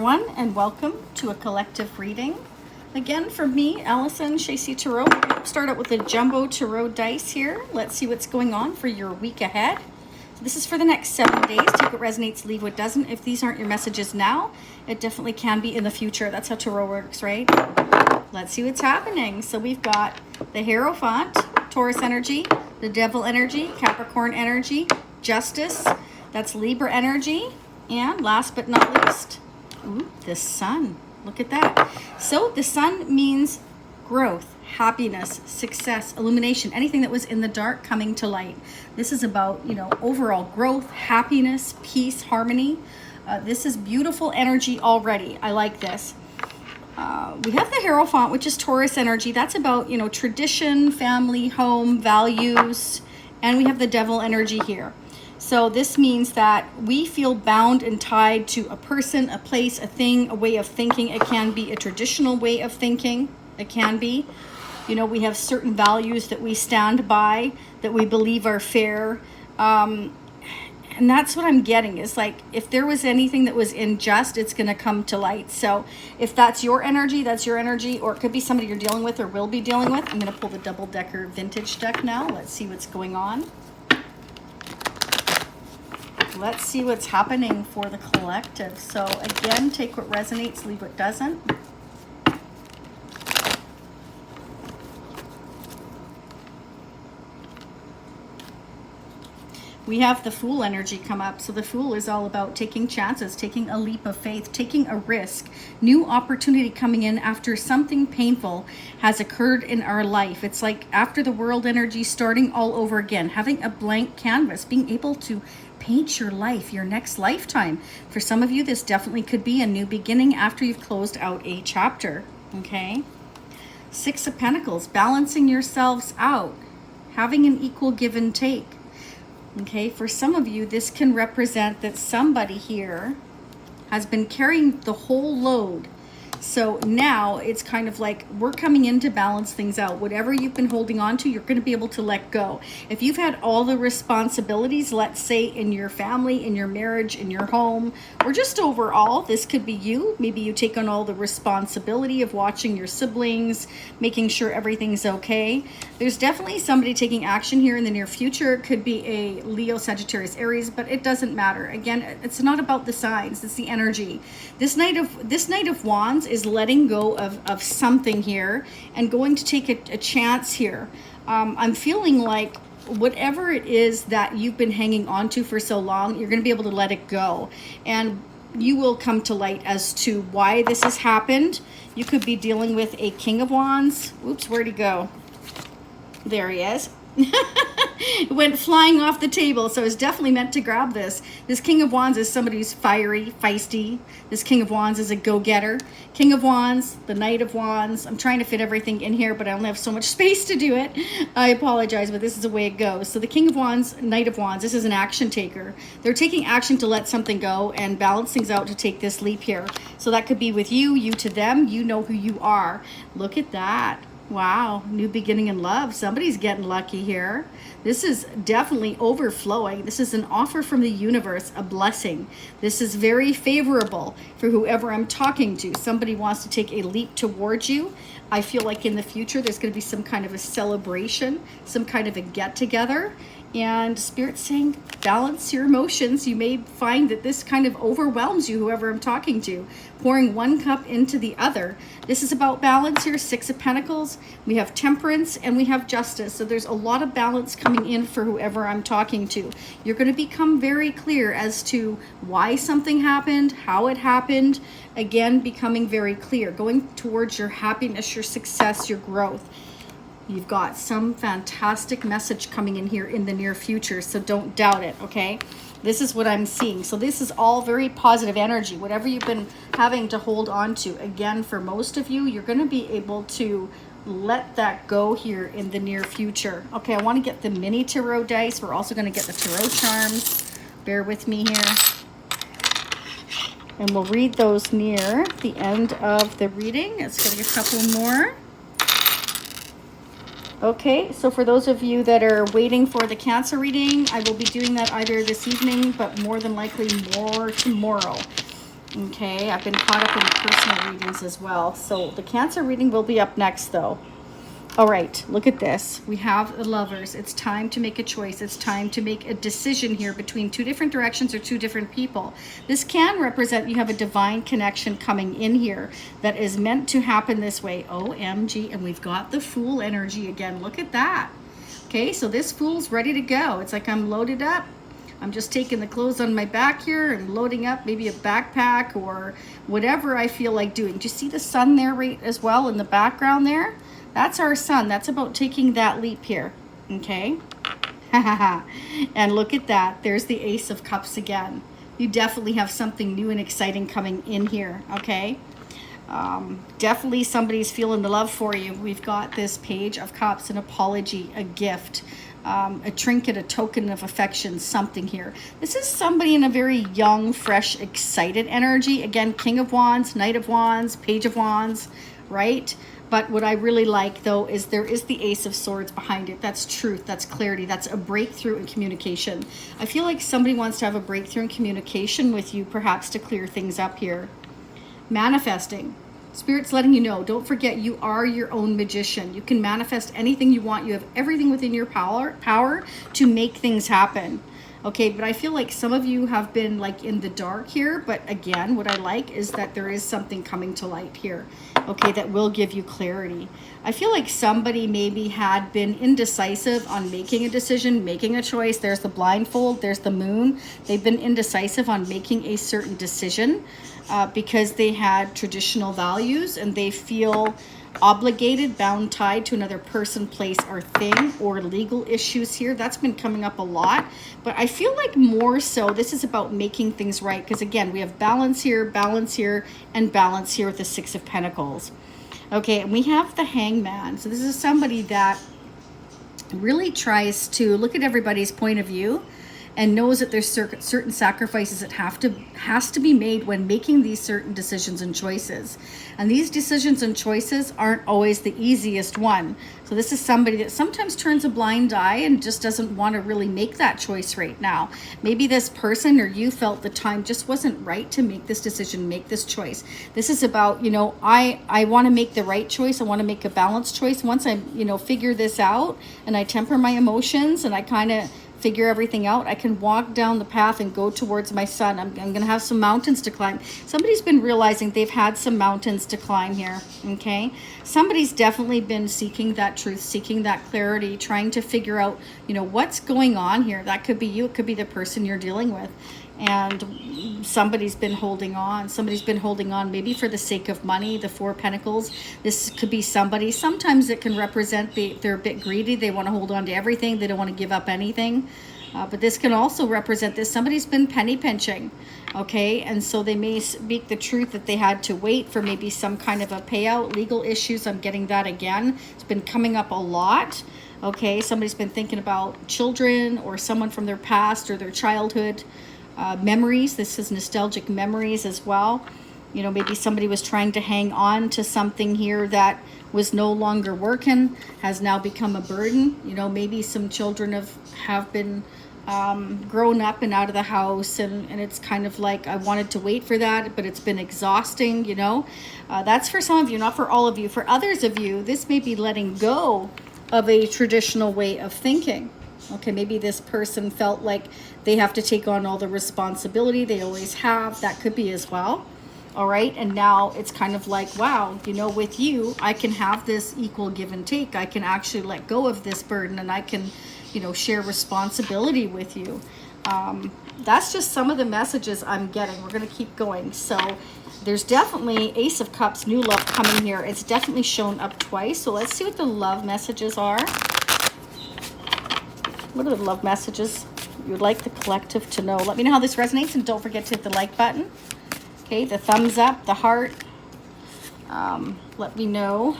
everyone, and welcome to a collective reading. Again, from me, Allison Chasey Tarot. We'll start out with the jumbo tarot dice here. Let's see what's going on for your week ahead. So this is for the next 7 days. Take what resonates, leave what doesn't. If these aren't your messages now, it definitely can be in the future. That's how tarot works, right? Let's see what's happening. So we've got the Hierophant, Taurus energy, the Devil energy, Capricorn energy, Justice, that's Libra energy, and last but not least, the Sun. Look at that. So the Sun means growth, happiness, success, illumination, anything that was in the dark coming to light. This is about, overall growth, happiness, peace, harmony. This is beautiful energy already. I like this. We have the Hierophant, which is Taurus energy. That's about, tradition, family, home, values. And we have the Devil energy here. So this means that we feel bound and tied to a person, a place, a thing, a way of thinking. It can be a traditional way of thinking. It can be. We have certain values that we stand by, that we believe are fair. And that's what I'm getting is like, if there was anything that was unjust, it's going to come to light. So if that's your energy, that's your energy, or it could be somebody you're dealing with or will be dealing with. I'm going to pull the double-decker vintage deck now. Let's see what's going on. Let's see what's happening for the collective. So again, take what resonates, leave what doesn't. We have the Fool energy come up. So the Fool is all about taking chances, taking a leap of faith, taking a risk, new opportunity coming in after something painful has occurred in our life. It's like after the World energy, starting all over again, having a blank canvas, being able to paint your life, your next lifetime. For some of you, this definitely could be a new beginning after you've closed out a chapter, okay? Six of Pentacles, balancing yourselves out, having an equal give and take. Okay, for some of you, this can represent that somebody here has been carrying the whole load. So now it's kind of like we're coming in to balance things out. Whatever you've been holding on to, you're going to be able to let go. If you've had all the responsibilities, let's say in your family, in your marriage, in your home, or just overall, this could be you. Maybe you take on all the responsibility of watching your siblings, making sure everything's okay. There's definitely somebody taking action here in the near future. It could be a Leo, Sagittarius, Aries, but it doesn't matter. Again, it's not about the signs, it's the energy. This Knight of Wands is letting go of something here and going to take a chance here. I'm feeling like whatever it is that you've been hanging on to for so long, you're going to be able to let it go. And you will come to light as to why this has happened. You could be dealing with a King of Wands. Oops, where'd he go? There he is. It went flying off the table, so it's definitely meant to grab this. This King of Wands is somebody who's fiery, feisty. This King of Wands is a go-getter. King of Wands, the Knight of Wands. I'm trying to fit everything in here, but I only have so much space to do it. I apologize, but this is the way it goes. So the King of Wands, Knight of Wands, this is an action taker. They're taking action to let something go and balance things out to take this leap here. So that could be with you, you to them. You know who you are. Look at that. Wow, new beginning in love. Somebody's getting lucky here. This is definitely overflowing. This is an offer from the universe, a blessing. This is very favorable for whoever I'm talking to. Somebody wants to take a leap towards you. I feel like in the future there's going to be some kind of a celebration, some kind of a get-together. And Spirit's saying, balance your emotions. You may find that this kind of overwhelms you, whoever I'm talking to. Pouring one cup into the other. This is about balance here. Six of Pentacles. We have Temperance and we have Justice. So there's a lot of balance coming in for whoever I'm talking to. You're going to become very clear as to why something happened, how it happened. Again, becoming very clear. Going towards your happiness, your success, your growth. You've got some fantastic message coming in here in the near future, so don't doubt it, okay? This is what I'm seeing. So this is all very positive energy. Whatever you've been having to hold on to, again, for most of you, you're going to be able to let that go here in the near future. Okay, I want to get the mini tarot dice. We're also going to get the tarot charms. Bear with me here. And we'll read those near the end of the reading. Let's get a couple more. Okay, so for those of you that are waiting for the Cancer reading, I will be doing that either this evening, but more than likely more tomorrow. Okay, I've been caught up in personal readings as well. So the Cancer reading will be up next though. All right, look at this. We have the Lovers. It's time to make a choice. It's time to make a decision here between two different directions or two different people. This can represent you have a divine connection coming in here that is meant to happen this way. OMG, and we've got the Fool energy again. Look at that. Okay, so this Fool's ready to go. It's like I'm loaded up. I'm just taking the clothes on my back here and loading up maybe a backpack or whatever I feel like doing. Do you see the sun there right as well in the background there? That's our sun. That's about taking that leap here. Okay. And look at that. There's the Ace of Cups again. You definitely have something new and exciting coming in here. Okay. Definitely somebody's feeling the love for you. We've got this Page of Cups, an apology, a gift, a trinket, a token of affection, something here. This is somebody in a very young, fresh, excited energy. Again, King of Wands, Knight of Wands, Page of Wands, right? But what I really like, though, is there is the Ace of Swords behind it. That's truth. That's clarity. That's a breakthrough in communication. I feel like somebody wants to have a breakthrough in communication with you, perhaps to clear things up here. Manifesting. Spirit's letting you know, don't forget you are your own magician. You can manifest anything you want. You have everything within your power to make things happen. Okay, but I feel like some of you have been like in the dark here, but again, what I like is that there is something coming to light here, okay, that will give you clarity. I feel like somebody maybe had been indecisive on making a decision, making a choice. There's the blindfold, there's the moon. They've been indecisive on making a certain decision because they had traditional values and they feel obligated, bound, tied to another person, place, or thing, or legal issues here. That's been coming up a lot, but I feel like more so this is about making things right, because again, we have balance here, and balance here with the Six of Pentacles. Okay, and we have the Hangman. So this is somebody that really tries to look at everybody's point of view and knows that there's certain sacrifices that has to be made when making these certain decisions and choices. And these decisions and choices aren't always the easiest one. So this is somebody that sometimes turns a blind eye and just doesn't want to really make that choice right now. Maybe this person or you felt the time just wasn't right to make this decision, make this choice. This is about, you know, I want to make the right choice. I want to make a balanced choice. Once I, you know, figure this out and I temper my emotions and I kind of figure everything out, I can walk down the path and go towards my sun. I'm going to have some mountains to climb. Somebody's been realizing they've had some mountains to climb here, okay? Somebody's definitely been seeking that truth, seeking that clarity, trying to figure out, you know, what's going on here. That could be you. It could be the person you're dealing with. And somebody's been holding on. Somebody's been holding on maybe for the sake of money, the Four of Pentacles. This could be somebody. Sometimes it can represent they're a bit greedy. They want to hold on to everything. They don't want to give up anything. But this can also represent this. Somebody's been penny pinching, okay? And so they may speak the truth that they had to wait for maybe some kind of a payout. Legal issues, I'm getting that again. It's been coming up a lot, okay? Somebody's been thinking about children or someone from their past or their childhood. Memories. This is nostalgic memories as well. You know, maybe somebody was trying to hang on to something here that was no longer working, has now become a burden. You know, maybe some children have been grown up and out of the house, and it's kind of like I wanted to wait for that, but it's been exhausting, you know. That's for some of you, not for all of you. For others of you, this may be letting go of a traditional way of thinking. Okay, maybe this person felt like they have to take on all the responsibility. They always have. That could be as well. All right, and now it's kind of like, wow, you know, with you, I can have this equal give and take. I can actually let go of this burden, and I can, you know, share responsibility with you. That's just some of the messages I'm getting. We're going to keep going. So there's definitely Ace of Cups, new love coming here. It's definitely shown up twice. So let's see what the love messages are. What are the love messages you'd like the collective to know? Let me know how this resonates, and don't forget to hit the like button. Okay, the thumbs up, the heart. Let me know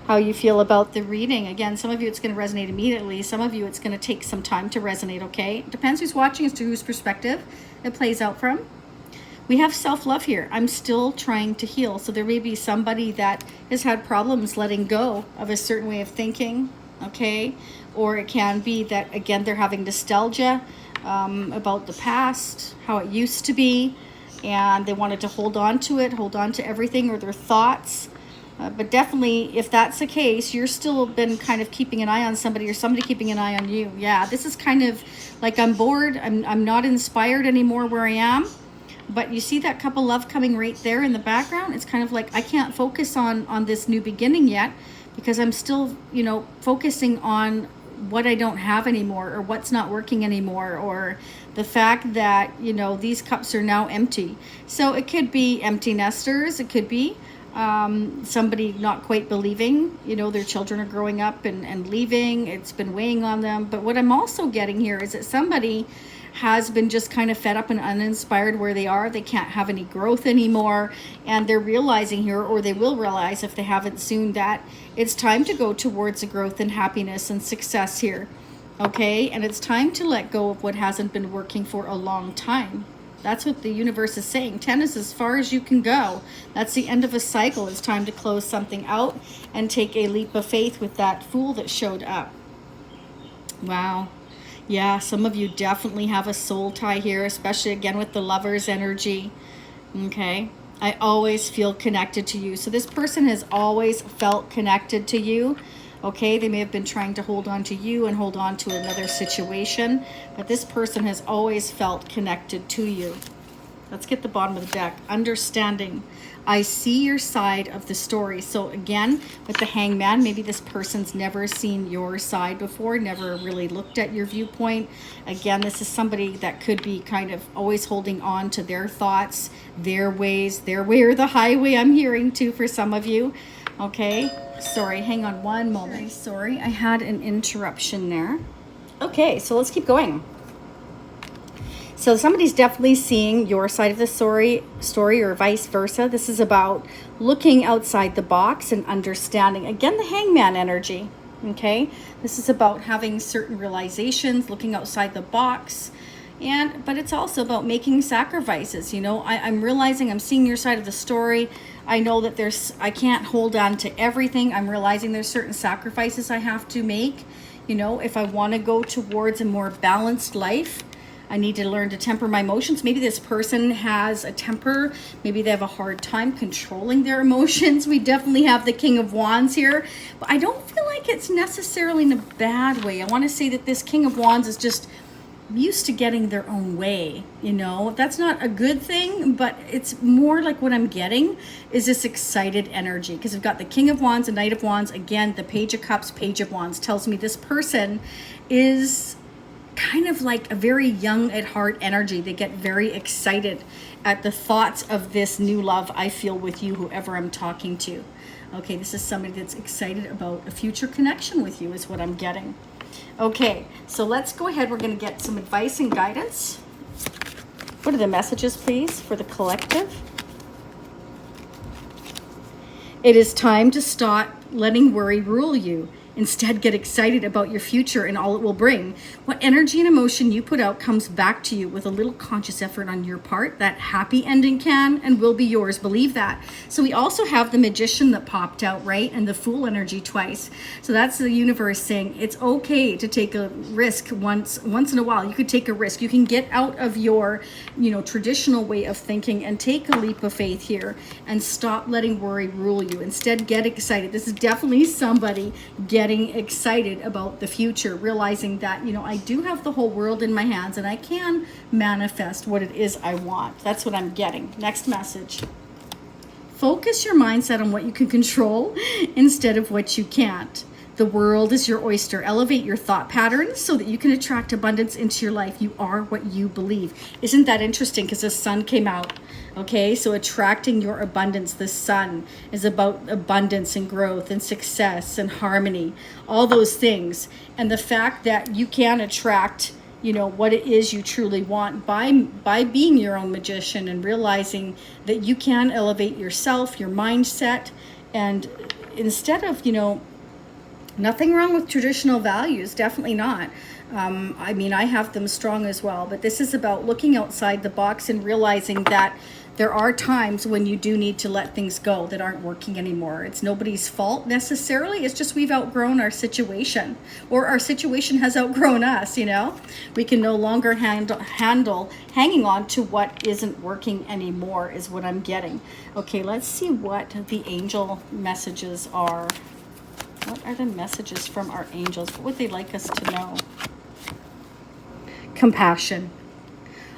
how you feel about the reading. Again, some of you it's going to resonate immediately. Some of you it's going to take some time to resonate, okay? It depends who's watching as to whose perspective it plays out from. We have self-love here. I'm still trying to heal. So there may be somebody that has had problems letting go of a certain way of thinking, okay? Or it can be that, again, they're having nostalgia about the past, how it used to be. and they wanted to hold on to it, hold on to everything or their thoughts. But definitely, if that's the case, you're still been kind of keeping an eye on somebody or somebody keeping an eye on you. Yeah, this is kind of like I'm bored. I'm not inspired anymore where I am. But you see that couple love coming right there in the background? It's kind of like I can't focus on this new beginning yet because I'm still, you know, focusing on what I don't have anymore or what's not working anymore, or the fact that, you know, these cups are now empty. So it could be empty nesters. It could be somebody not quite believing, you know, their children are growing up and leaving. It's been weighing on them. But what I'm also getting here is that somebody has been just kind of fed up and uninspired where they are. They can't have any growth anymore, and they're realizing here, or they will realize if they haven't soon, that it's time to go towards the growth and happiness and success here. Okay, and it's time to let go of what hasn't been working for a long time. That's what the universe is saying. 10 is as far as you can go. That's the end of a cycle. It's time to close something out and take a leap of faith with that Fool that showed up. Wow. Yeah, some of you definitely have a soul tie here, especially again with the Lover's energy. Okay. I always feel connected to you. So this person has always felt connected to you. Okay, they may have been trying to hold on to you and hold on to another situation, but this person has always felt connected to you. Let's get the bottom of the deck. Understanding. I see your side of the story. So again, with the Hangman, maybe this person's never seen your side before, never really looked at your viewpoint. Again, this is somebody that could be kind of always holding on to their thoughts, their ways, their way or the highway, I'm hearing too for some of you. Okay, sorry, hang on one moment. Sorry, I had an interruption there. Okay, so let's keep going. So somebody's definitely seeing your side of the story or vice versa. This is about looking outside the box and understanding. Again, the Hangman energy, okay? This is about having certain realizations, looking outside the box. But it's also about making sacrifices. You know, I'm realizing, I'm seeing your side of the story. I know that I can't hold on to everything. I'm realizing there's certain sacrifices I have to make. You know, if I want to go towards a more balanced life, I need to learn to temper my emotions. Maybe this person has a temper. Maybe they have a hard time controlling their emotions. We definitely have the King of Wands here. But I don't feel like it's necessarily in a bad way. I want to say that this King of Wands is just used to getting their own way. You know, that's not a good thing, but it's more like what I'm getting is this excited energy. Because we've got the King of Wands and Knight of Wands. Again, the Page of Cups, Page of Wands tells me this person is kind of like a very young at heart energy. They get very excited at the thoughts of this new love I feel with you, whoever I'm talking to. Okay, this is somebody that's excited about a future connection with you is what I'm getting. Okay, so let's go ahead. We're going to get some advice and guidance. What are the messages, please, for the collective? It is time to stop letting worry rule you. Instead, get excited about your future and all it will bring. What energy and emotion you put out comes back to you with a little conscious effort on your part. That happy ending can and will be yours. Believe that. So we also have the Magician that popped out, right? And the Fool energy twice. So that's the universe saying it's okay to take a risk once in a while. You could take a risk. You can get out of your, traditional way of thinking and take a leap of faith here and stop letting worry rule you. Instead, get excited. This is definitely somebody getting excited about the future, realizing that, I do have the whole world in my hands and I can manifest what it is I want. That's what I'm getting. Next message. Focus your mindset on what you can control instead of what you can't. The world is your oyster. Elevate your thought patterns so that you can attract abundance into your life. You are what you believe. Isn't that interesting? Because the sun came out. Okay, so attracting your abundance. The sun is about abundance and growth and success and harmony, all those things. And the fact that you can attract, what it is you truly want by being your own magician and realizing that you can elevate yourself, your mindset, and instead of, nothing wrong with traditional values, definitely not. I have them strong as well, but this is about looking outside the box and realizing that there are times when you do need to let things go that aren't working anymore. It's nobody's fault necessarily. It's just we've outgrown our situation, or our situation has outgrown us, you know? We can no longer handle hanging on to what isn't working anymore is what I'm getting. Okay, let's see what the angel messages are. What are the messages from our angels? What would they like us to know? Compassion.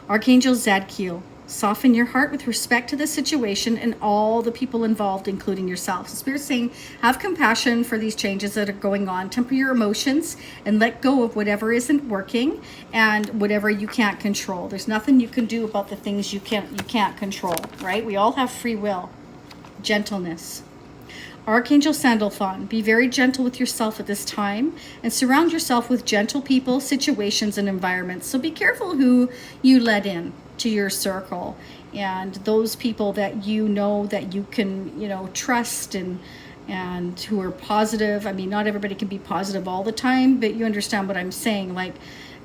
Archangel Zadkiel, soften your heart with respect to the situation and all the people involved, including yourself. So Spirit's saying, have compassion for these changes that are going on. Temper your emotions and let go of whatever isn't working and whatever you can't control. There's nothing you can do about the things you can't control, right? We all have free will. Gentleness. Archangel Sandalphon, be very gentle with yourself at this time and surround yourself with gentle people, situations, and environments. So be careful who you let in to your circle, and those people that you know that you can, you know, trust and who are positive. I mean, not everybody can be positive all the time, but you understand what I'm saying. Like,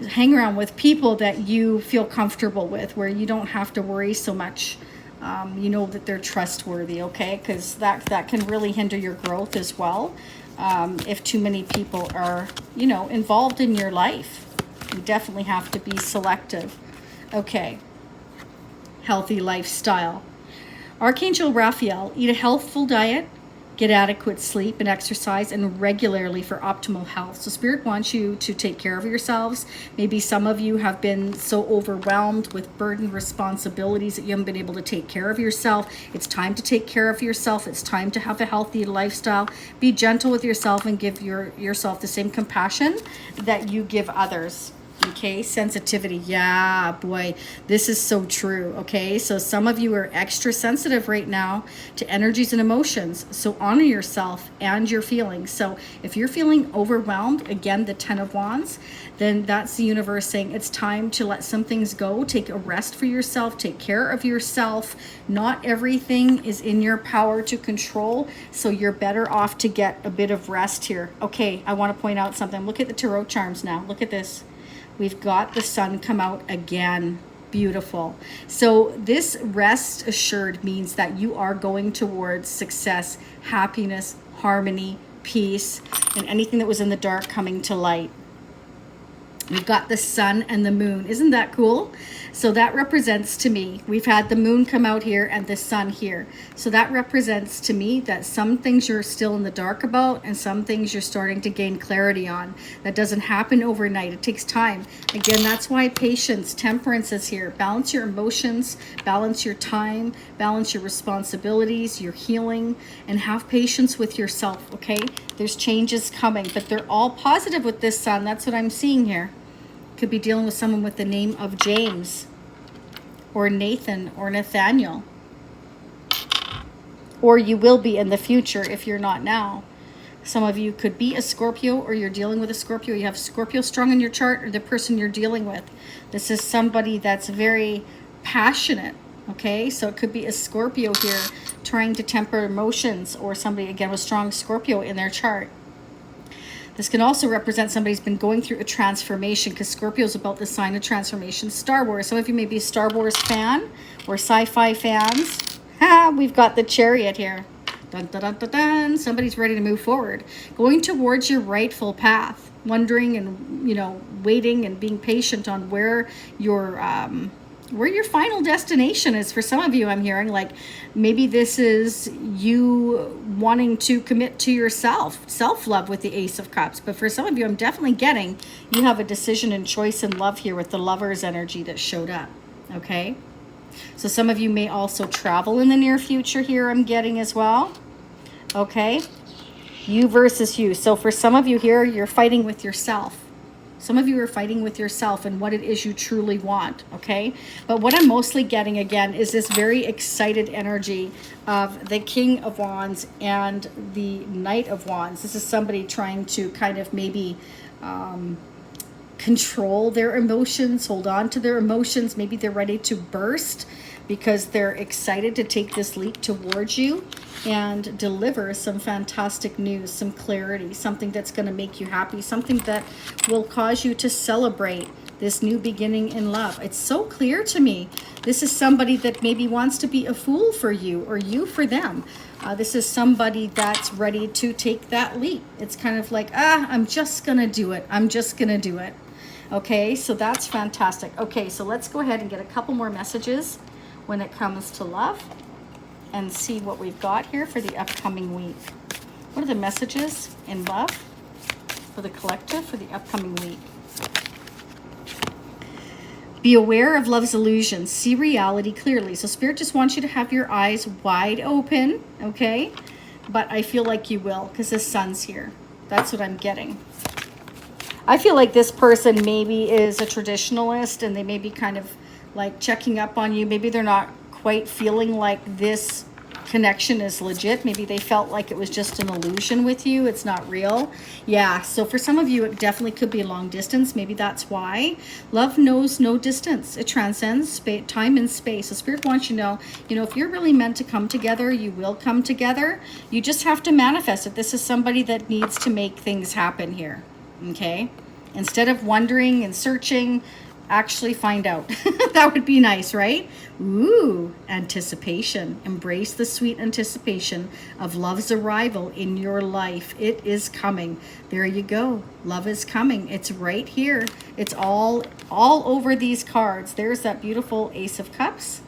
hang around with people that you feel comfortable with, where you don't have to worry so much. You know that they're trustworthy, okay? Because that can really hinder your growth as well. If too many people are, you know, involved in your life, you definitely have to be selective. Okay. Healthy lifestyle. Archangel Raphael, eat a healthful diet, get adequate sleep and exercise, and regularly for optimal health. So Spirit wants you to take care of yourselves. Maybe some of you have been so overwhelmed with burden responsibilities that you haven't been able to take care of yourself. It's time to take care of yourself. It's time to have a healthy lifestyle. Be gentle with yourself and give yourself the same compassion that you give others. Okay, sensitivity. Yeah, boy, this is so true. Okay, so some of you are extra sensitive right now to energies and emotions. So honor yourself and your feelings. So if you're feeling overwhelmed, again, the 10 of Wands, then that's the universe saying it's time to let some things go. Take a rest for yourself. Take care of yourself. Not everything is in your power to control, so you're better off to get a bit of rest here. Okay, I want to point out something. Look at the tarot charms now. Look at this. We've got the sun come out again. Beautiful. So this rest assured means that you are going towards success, happiness, harmony, peace, and anything that was in the dark coming to light. We've got the sun and the moon. Isn't that cool? So that represents to me, we've had the moon come out here and the sun here. So that represents to me that some things you're still in the dark about and some things you're starting to gain clarity on. That doesn't happen overnight. It takes time. Again, that's why patience, temperance is here. Balance your emotions, balance your time, balance your responsibilities, your healing, and have patience with yourself, okay? There's changes coming, but they're all positive with this sun. That's what I'm seeing here. Could be dealing with someone with the name of James or Nathan or Nathaniel. Or you will be in the future if you're not now. Some of you could be a Scorpio, or you're dealing with a Scorpio. You have Scorpio strong in your chart, or the person you're dealing with. This is somebody that's very passionate, okay? So it could be a Scorpio here trying to temper emotions, or somebody, again, with strong Scorpio in their chart. This can also represent somebody's been going through a transformation, because Scorpio is about the sign of transformation. Star Wars. Some of you may be a Star Wars fan or sci-fi fans. We've got the Chariot here. Dun, dun, dun, dun, dun. Somebody's ready to move forward. Going towards your rightful path. Wondering and, you know, waiting and being patient on where your final destination is. For some of you, I'm hearing, like, maybe this is you wanting to commit to yourself, self-love with the Ace of Cups. But for some of you, I'm definitely getting you have a decision and choice in love here with the Lover's energy that showed up, okay? So some of you may also travel in the near future here, I'm getting as well, okay? You versus you. So for some of you here, you're fighting with yourself. Some of you are fighting with yourself and what it is you truly want, okay? But what I'm mostly getting, again, is this very excited energy of the King of Wands and the Knight of Wands. This is somebody trying to kind of maybe control their emotions, hold on to their emotions. Maybe they're ready to burst. because they're excited to take this leap towards you and deliver some fantastic news, some clarity, something that's going to make you happy, something that will cause you to celebrate this new beginning in love. It's so clear to me. This is somebody that maybe wants to be a fool for you or you for them. This is somebody that's ready to take that leap. It's kind of like, I'm just going to do it. I'm just going to do it. Okay, so that's fantastic. Okay, so let's go ahead and get a couple more messages when it comes to love and see what we've got here for the upcoming week. What are the messages in love for the collective for the upcoming week? Be aware of love's illusions. See reality clearly. So Spirit just wants you to have your eyes wide open, okay? But I feel like you will because the sun's here. That's what I'm getting. I feel like this person maybe is a traditionalist and they may be kind of like checking up on you. Maybe they're not quite feeling like this connection is legit. Maybe they felt like it was just an illusion with you. It's not real. Yeah, so for some of you, it definitely could be long distance. Maybe that's why. Love knows no distance. It transcends time and space. So Spirit wants you to know, if you're really meant to come together, you will come together. You just have to manifest it. This is somebody that needs to make things happen here. Okay? Instead of wondering and searching, actually find out. That would be nice, right? Ooh, anticipation. Embrace the sweet anticipation of love's arrival in your life. It is coming. There you go. Love is coming. It's right here. It's all over these cards. There's that beautiful Ace of Cups.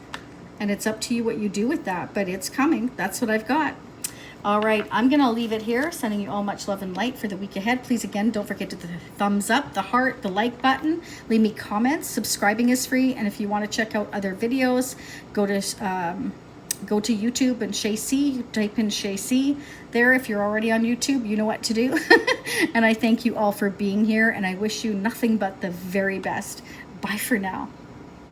And it's up to you what you do with that. But it's coming. That's what I've got. All right, I'm going to leave it here, sending you all much love and light for the week ahead. Please, again, don't forget to the thumbs up, the heart, the like button. Leave me comments. Subscribing is free. And if you want to check out other videos, go to YouTube and Shay C. Type in Shay C there. If you're already on YouTube, you know what to do. And I thank you all for being here, and I wish you nothing but the very best. Bye for now.